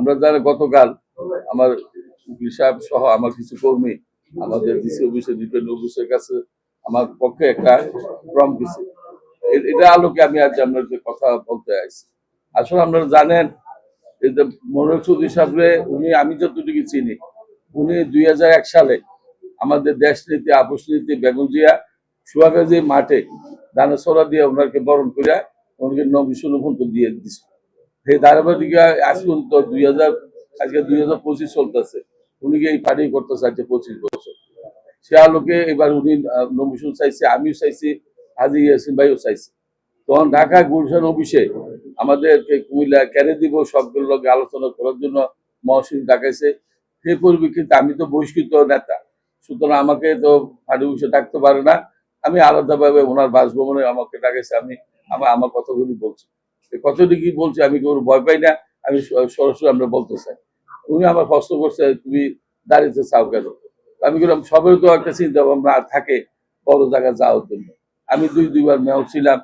আমরা যারা গতকাল আমার উকিল সাহেব সহ আমার কিছু কর্মী আমাদের ডিসি অফিসের রিটার্ন অফিসের কাছে আমার পক্ষে একটা ফর্ম দিছে। এটা আলোকে আমি আজ আপনাদের কথা বলতে আসছি। আসলে আপনারা জানেন মনোহর চৌধুরী সাহেবরে উনি আমি যতটুকু চিনি উনি 2001 সালে আমাদের দেশ নীতি আপোষ নীতি বেগম জিয়া সুয়াগাজী মাঠে দানা ছড়া দিয়ে ওনাকে বরণ করে ওনাকে নমিশন দিয়ে দিচ্ছে। সেই ধারাবাহিক আজ পর্যন্ত আজকে 2025 চলতেছে, উনি এই পার্টি করতেছে আজকে 25 বছর। সে আলোকে এবার উনি নমিশন চাইছে, আমিও চাইছি, হাজি ইয়াসিন ভাইও চাইছে। তখন ঢাকা গুলশান অফিসে আমাদেরকে কুমিল্লা কেড়ে দিব সবগুলোর লগে আলোচনা করার জন্য মহসিন ডাকাইছে। সেই পরিপ্রেক্ষিতে আমি তো বহিষ্কৃত নেতা, সুতরাং আমাকে তো পার্টি অফিসে ডাকতে পারে না। আমি আলাদাভাবে ওনার বাসভবনে আমাকে ডাকাইছে, আমি আমার কথাগুলি বলছি। কতটি কি বলছি আমি কোনো ভয় পাই না, আমি সরাসরি আমরা বলতে চাই। উনি আমার প্রশ্ন করছে তুমি দাঁড়িয়েছে চাও কেন? আমি বললাম সবের তো একটা চিন্তা ভাবনা থাকে বড় জায়গায় যাওয়ার জন্য। আমি দুইবার মেয়র ছিলাম,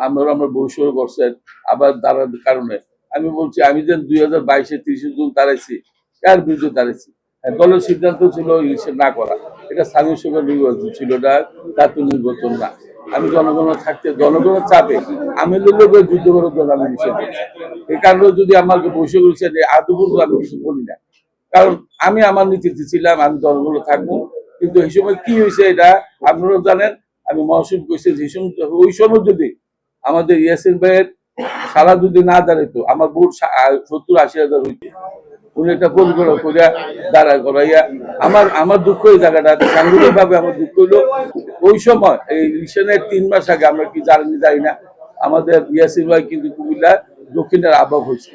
আমার বৈষয় করছেন আবার দাঁড়ার কারণে আমি বলছি আমি যে 2022-এ 30 জুন দাঁড়াইছি, কার বিরুদ্ধে দাঁড়াইছি? দলের সিদ্ধান্ত ছিল ইলেকশন না করা, এটা স্থানীয় সরকার নির্বাচন ছিল, না জাতীয় নির্বাচন না। আমি জনগণের থাকতে জনগণের চাপে আমি লোকের যুদ্ধ করার জন্য আমি নিষেধ করছি। এই কারণে যদি আমাকে বসে করেছেন আদৌ আমি কিছু বলি না, কারণ আমি আমার নীতিতে ছিলাম, আমি দলগুলো থাকবো। কিন্তু এই সময় কি হয়েছে এটা আপনারাও জানেন। আমি মহসিন কইছি যে ওই সময় যদি আমাদের ইয়াসিন ভাইয়ের সারা যদি না দাঁড়াইতো আমার ভোট 70-80 হাজার হইতো। উনি একটা পরিকল্পনা করে দাঁড়া করাইয়া আমার দুঃখ এই জায়গাটা সাংগঠনিক ভাবে আমার দুঃখ হইলো ওই সময় এই ইলেকশনের 3 মাস আগে আমরা কি জানি না আমাদের ইয়াসিন ভাই কিন্তু কুমিল্লা দক্ষিণের আহ্বায়ক হয়েছে।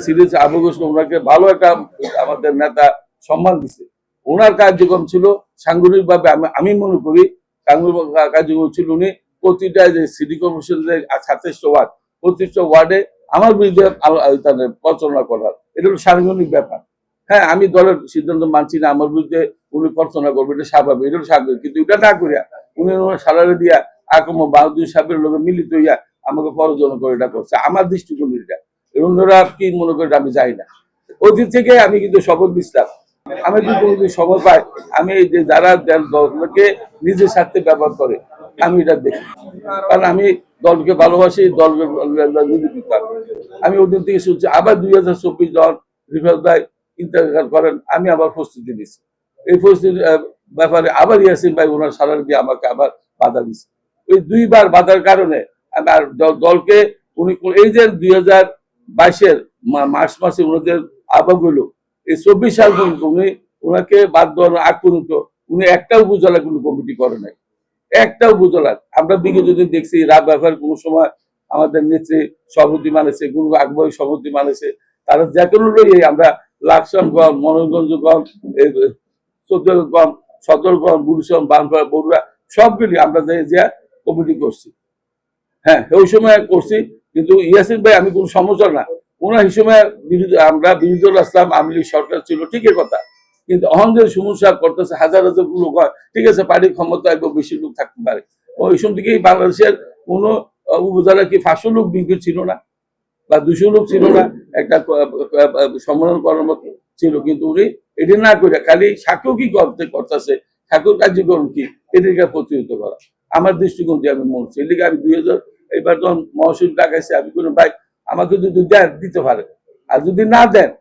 সিরিজ আবু হোসেন ওনাকে ভালো একটা আমাদের নেতা সম্মান দিছে। ওনার কার্যক্রম ছিল সাংগঠনিক ভাবে আমি মনে করি সাংগঠনিক কার্যক্রম ছিল উনি প্রতিটা যে সিটি কর্পোরেশনের 27টা ওয়ার্ড, 25টা ওয়ার্ডে আমার বিরুদ্ধে প্রচারণা করার, এটা হলো সাংগঠনিক ব্যাপার। হ্যাঁ, আমি দলের সিদ্ধান্ত মানছি না, আমার বিরুদ্ধে উনি প্রচারণা করবে, এটা স্বাভাবিক, এটা হলো স্বাভাবিক। কিন্তু এটা না করিয়া উনি সালারে দিয়া আকম বাহাদুর সাহেবের লোকে মিলিত হইয়া আমাকে প্ররোচনা করে এটা করছে। আমার দৃষ্টিকোণ এটা, অন্যরা কি মনে করে আমি যাই না। ওই দিক থেকে আমি কিন্তু শপথ দিচ্ছিলাম আমি যদি সময় পাই আমি এই যে যারা দলকে নিজের স্বার্থে ব্যবহার করে আমি এটা দেখি, কারণ আমি দলকে ভালোবাসি, দলকে আমি ওদিন থেকে শুনছি। আবার 2024 জন রিফাত ভাই ইন্তেকাল করেন, আমি আবার প্রস্তুতি নিচ্ছি। এই প্রস্তুতির ব্যাপারে আবার ইয়াসিন ভাই ওনার সালার দিয়ে আমাকে আবার বাধা দিচ্ছে। ওই দুইবার বাধার কারণে আর দলকে উনি এই যে 2022-এর মার্চ মাসে ওনাদের আহ্বান হইল, এই 24 সাল পর্যন্ত উনি ওনাকে বাদ দেওয়ার আগ পর্যন্ত উনি একটা উপজেলা কোনো কমিটি করে নাই, একটা উপজেলা। আমরা বিগত দিন দেখছি রাত ব্যবহার কোনো সময় আমাদের নেত্রী সভাপতি মানেছে, কোনো আগ্রহী সভাপতি মানেছে, তারা যে কোনো লইয়ে আমরা লাকসামগঞ্জ, মনোরঞ্জনগঞ্জ, চৌদ্দগঞ্জ, সদরগঞ্জ, গুলশান, বানপাড়া, বগুড়া সবগুলি আমরা যে কমিটি করছি। হ্যাঁ, ওই সময় করছি। কিন্তু ইয়াসিন ভাই আমি কোন সমস্যা না, ওনার হিসেবে আমরা বিরোধী দল আসলাম, আওয়ামী লীগ সরকার ছিল, ঠিকই কথা। কিন্তু অহংকার সমস্যা করতেছে হাজার হাজার লোক হয়, ঠিক আছে, পার্টির ক্ষমতা এবং বেশি লোক থাকতে পারে। ওই সময় থেকেই বাংলাদেশের কোন উপজেলা কি 500 লোক বিএনপি ছিল না বা 200 লোক ছিল না, একটা সম্মেলন করার মতো ছিল। কিন্তু উনি এটি না করে খালি সাক্ষ্য কি করতেছে, সাক্ষ্য কার্যক্রম কি, এদিকে প্রতিহত করা আমার দৃষ্টিকোণ দিয়ে আমি মনে হচ্ছে। এদিকে আমি 2000 এবার যখন মহসিন ডাকাইছে আমি কোনো ভাই আমাকে যদি দেন দিতে পারে, আর যদি না দেন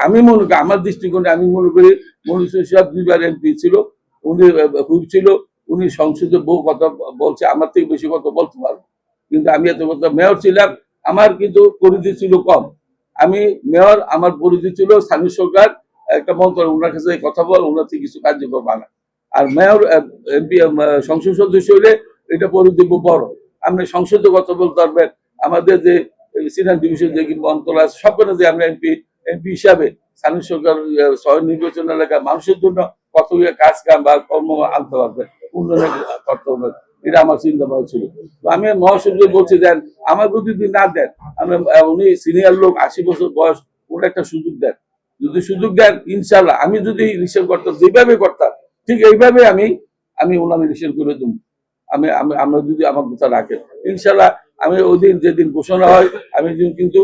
আমি মনে করি আমার দৃষ্টিকোণে আমি মনে করি মনির সাহেব 2বার এমপি ছিল, উনি হুইপ ছিল, উনি সংসদে বহু কথা বলছে, আমার থেকে বেশি কথা বলতে পারবো। কিন্তু আমি এত কথা মেয়র ছিলাম, আমার কিন্তু পরিধি ছিল কম। আমি মেয়র, আমার পরিধি ছিল স্থানীয় সরকার একটা মন্ত্রী, ওনার কাছে কথা বল, ওনার থেকে কিছু কার্যক্রম আনা। আর মেয়র এমপি সংসদ সদস্য হলে এটা পরিধি বড়, আপনি সংসদে কথা বলতে পারবেন। আমাদের যে সিনিয়র ডিভিশন যে অঞ্চল আছে সবখানে যে আমরা এমপি হিসাবে স্থানীয় সরকার নির্বাচন এলাকার মানুষের জন্য কত কাজ কাম বা কর্ম আনতে পারবেন, উন্নয়ন করতে পারবেন, এটা আমার চিন্তা ভাবনা ছিল। তো আমি মহাসচিব বলছি দেন, আমার যদি না দেন, আমি উনি সিনিয়র লোক 80 বছর বয়স, ওটা একটা সুযোগ দেন। যদি সুযোগ দেন ইনশাল্লাহ আমি যদি রিসেল করতাম যেভাবে করতাম ঠিক এইভাবে আমি ওনার রিসেল করে দেবো। আমরা যদি আমার কথা রাখেন ইনশাল্লাহ আমি ওই দিন যেদিন ঘোষণা হয় আমি কিন্তু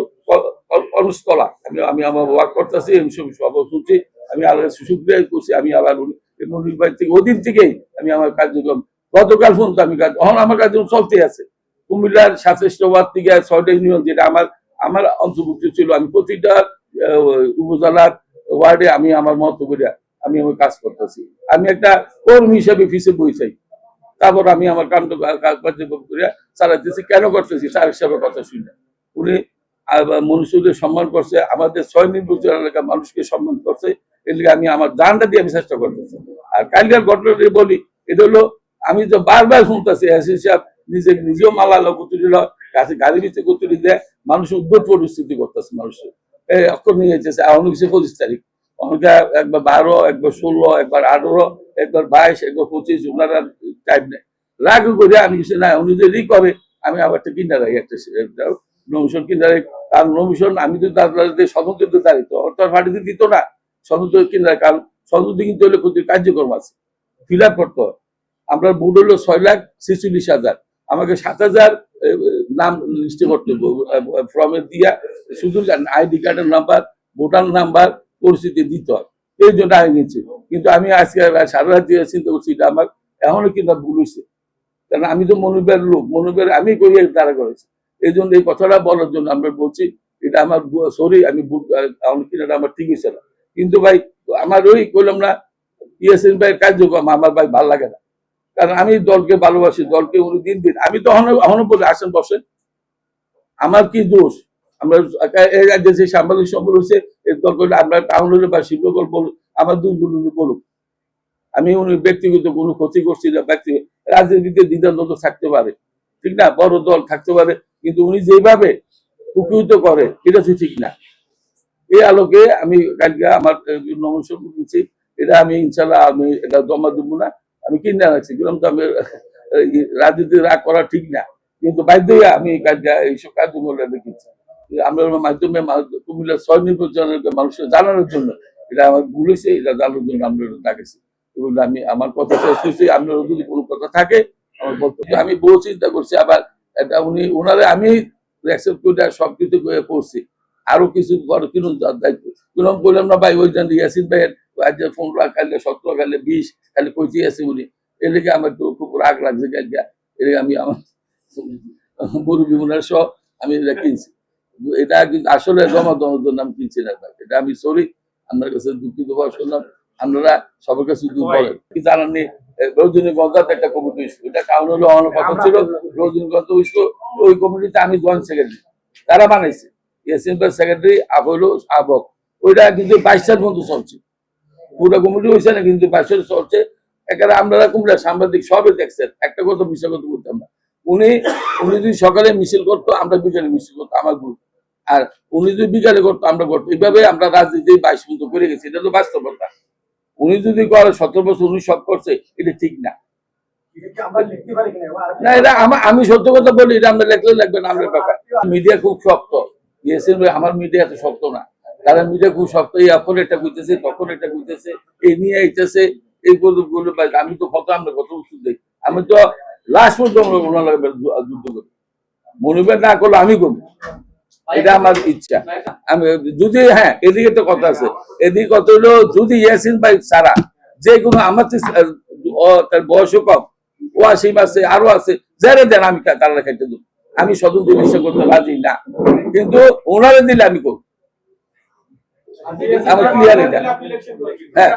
কর্মস্থলা আমি আমি আমার ওয়ার্ক করতেছি এই সব শুনছি আমি আল্লাহ সুক্রিয়া করছি আমি আবার মনির ভাই থেকে ওদিন থেকেই আমি আমার কার্যক্রম গতকাল পর্যন্ত আমি কাজ এখন আমার কার্যক্রম চলতে আছে কুমিল্লার 27টা ওয়ার্ড থেকে 6টা ইউনিয়ন যেটা আমার আমার অন্তর্ভুক্ত ছিল আমি প্রতিটা উপজেলার ওয়ার্ডে আমি আমার মতো করে আমি আমার কাজ করতেছি আমি একটা কর্মী হিসেবে ফিসে বই চাই তারপর আমি আমার কার্যক্রম করে চালাতেছি কেন করতেছি তার হিসাবে কথা শুনে উনি মনুষ্যদের সম্মান করছে আমাদের 6 নির্বাচন এলাকার মানুষকে সম্মান করছে এদিকে আমি আমার জানটা দিয়ে আমি চেষ্টা করতেছি আর কালকের ঘটনাটি বলি এটা হলো আমি তো বারবার শুনতেছি হিসাব নিজেও মালালো কুতুরি কাছে গাড়ি ভিতরে কুতুরি দেয় মানুষ উদ্ভট পরিস্থিতি করতেছে মানুষের এই অক্ষর নিয়ে যেতেছে অনেক কিছু 25 তারিখ অনেকে একবার 12 একবার 16 একবার 18 একবার 22 একবার 25 ওনারা টাইম নেই রাগ করে আমি কিছু না উনি যদি করে আমি আবার একটা কিনা রাখি একটা নমিশন কিনা রাখি কারণ নমিশন আমি তো তাদের স্বতন্ত্র দাঁড়িত অর্থাৎ পার্টিতে দিত না স্বতন্ত্র কিনা কারণ স্বতন্ত্র কিনতে হলে ক্ষতির কার্যক্রম আছে ফিল আপ করতে হয় আমরা বুট হলো 6,46,000 আমাকে 7,000 নাম লিস্টে করতে ফর্মে দিয়া শুধু আইডি কার্ডের নাম্বার ভোটার নাম্বার পরিস্থিতি দিতে হয় এই জন্য আমি নিচ্ছি কিন্তু আমি আজকে সারা রাত দিয়ে চিন্তা করছি এটা আমার এখনো কিন্তু ভুল হয়েছে কারণ আমি তো মনোবের লোক মনোবের আমি করি তারা করেছি এই জন্য এই কথাটা বলার জন্য আমরা বলছি এটা আমার সরি আমি কিনাটা আমার ঠিক হয়েছে না কিন্তু ভাই আমার ওই করলাম না ইয়াসিন ভাইয়ের কার্যক্রম আমার ভাই ভালো লাগে না কারণ আমি দলকে ভালোবাসি দলকে উনি দিন দিন আমি তো এখনো বলি আসেন বসেন আমার কি দোষ আমরা যে সাংবাদিক সম্পর্ক হচ্ছে আমরা টাউন হলে বা শিল্পকল বলুন আমার দুর্গুলো বলুক আমি উনি ব্যক্তিগত কোনো ক্ষতি করছি না ব্যক্তি রাজনীতিতে দ্বিধাদ্বন্দ্ব থাকতে পারে ঠিক না বড় দল থাকতে পারে কিন্তু উনি যেভাবে উপকৃত করে এটা তো ঠিক না এই আলোকে আমি কালকে আমার নমস্কার করছি এটা আমি ইনশাল্লাহ আমি এটা জমা দেবো না আমি কিনে রাখছি কিন্তু তো আমি রাজনীতি রাগ করা ঠিক না কিন্তু বাধ্য হয়ে আমি কালকে এইসব কার্যক্রম দেখেছি আমরা মাধ্যমে কুমিল্লার 6 নির্বাচনের মানুষকে জানানোর জন্য এটা আমার ভুল হয়েছে এটা জানানোর জন্য আমরা ডাকেছি এবং আমি আমার কথা শেষ হয়েছি আপনার যদি কোনো কথা থাকে আমার বক্তব্য আমি বহু চিন্তা করছি আবার এটা উনি ওনারে আমি অ্যাকসেপ্ট করে সবকিছু করছি আরো কিছু বড় কিনুন দায়িত্ব কিরম বললাম না ভাই ওই জন্য ইয়াসিন ভাইয়ের আজ 15 খাইলে 17 খাইলে 20 খালি কইতে আছে উনি এদিকে আমার তো খুব রাগ লাগছে কালকে এদিকে আমি আমার মুরব্বী ওনার সহ আমি এটা কিনছি এটা কিন্তু আসলে জমা দেওয়ার জন্য আমি কিনছি না ভাই এটা আমি সরি আপনার কাছে দুঃখিত ভাবে শুনলাম আপনারা সবার কাছে দূর করেন কি জানাননি রজনীগঞ্জাত একটা কমিটি ইস্যু এটা কারণ হলো আমার কথা ছিল রজনীগঞ্জ ইস্যু ওই কমিটিতে আমি জয়েন্ট সেক্রেটারি তারা বানাইছে ইয়াসিন ভাই সেক্রেটারি হলো আবক ওইটা কিন্তু 22 সাল পর্যন্ত চলছে পুরো কমিটি হয়েছে না কিন্তু 22 সাল চলছে এখানে আপনারা কুমড়া সাংবাদিক সবে দেখছেন একটা কথা মিশা কথা বলতাম না উনি যদি সকালে মিছিল করতো আমরা বিকালে মিছিল করতো আমার গ্রুপ আর উনি যদি বিকালে করতো আমরা করতো এইভাবে আমরা রাজনীতি 22 পর্যন্ত করে গেছি এটা তো বাস্তবতা উনি যদি করে 17 বছর উনি সব করছে এটা ঠিক না না এটা আমি সত্য কথা বলি এটা আমরা লেখলে লাগবে না আমরা ব্যাপার মিডিয়া খুব শক্ত ইয়েসিন ভাই আমার মিডিয়া এত শক্ত না তারা মিডিয়া খুব শক্ত এই এখন এটা কইতেছে তখন এটা কইতেছে এই নিয়ে আইতেছে এই গুলো আমি তো কত আমরা কত উত্তর দিই আমি তো লাস্ট পর্যন্ত যুদ্ধ করি মনোবেদ না করলে আমি করবো এটা আমার ইচ্ছা আমি যদি হ্যাঁ এদিকে তো কথা আছে এদিকে কথা হলো যদি ইয়াসিন ভাই ছাড়া যে কোনো আমার তার বয়সও কম ও আসিম আছে আরো আছে যারা দেন আমি তারা খাইতে দেবো আমি স্বতন্ত্র বিশ্বাস করতে রাজি না কিন্তু ওনারে দিলে আমি করবো আমার ক্লিয়ার এটা হ্যাঁ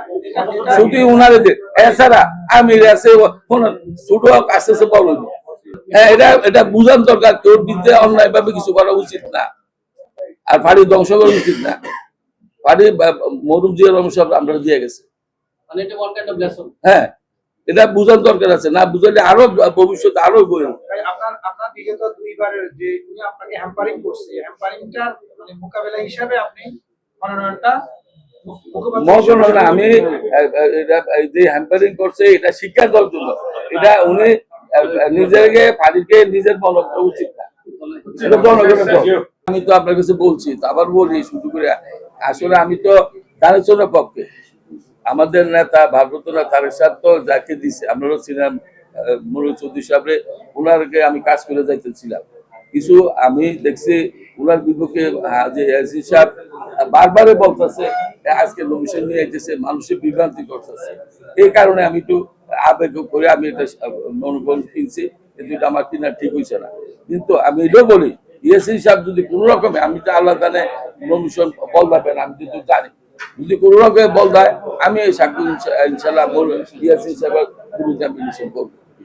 শুধু উনারে দিন এছাড়া আমি ছোট আস্তে বলুন হ্যাঁ এটা বুঝান দরকার তোর বিদ্যে অন্যায় ভাবে কিছু করা উচিত না আর বাড়ি ধ্বংস করা উচিত না বাড়ি মরুম জিয়ার অংশ আমরা দিয়ে গেছে হ্যাঁ এটা বুঝার দরকার আছে না বুঝালে আরো ভবিষ্যতে আরো বই আপনার বিগত দুইবারের যে উনি আপনাকে হ্যাম্পারিং করছে হ্যাম্পারিংটার মানে মোকাবেলা হিসাবে আপনি মনোনয়নটা আমি যে হ্যাম্পারিং করছে এটা শিক্ষা দেওয়ার জন্য এটা উনি নিজেকে পার্টিকে নিজের মনে উচিত না আমি তো আপনার কাছে বলছি আবার বলি শুধু করে আসলে আমি তো দাঁড়াচ্ছনের পক্ষে আমাদের নেতা ভারপ্রাপ্ত তারেক সাহেব তো যাকে দিছে আপনারা ছিলাম মনোজ চৌধুরী সাহেব ওনারকে আমি কাজ করে যাইতেছিলাম কিছু আমি দেখছি ওনার বিপক্ষে যে ইয়াসিন সাহেব বারবারে বলতেছে আজকে নমিশন নিয়ে যেতেছে মানুষের বিভ্রান্তি করতেছে। এই কারণে আমি একটু আবেগ করে আমি এটা মনোবল কিনছি, কিন্তু এটা আমার কিনা ঠিক হয়েছে না। কিন্তু আমি এটাও বলি, ইয়াসিন সাহেব যদি কোনো রকমে, আমি তো আল্লাহ জানে নমিশন বল পাবেন, আমি কিন্তু জানি যদি কোনো রকমে বল দেয়, আমি এই সাক্ষী ইনশাল্লাহ ইয়াসিন সাহেবের বিরুদ্ধে আমি নিষেধ করবো।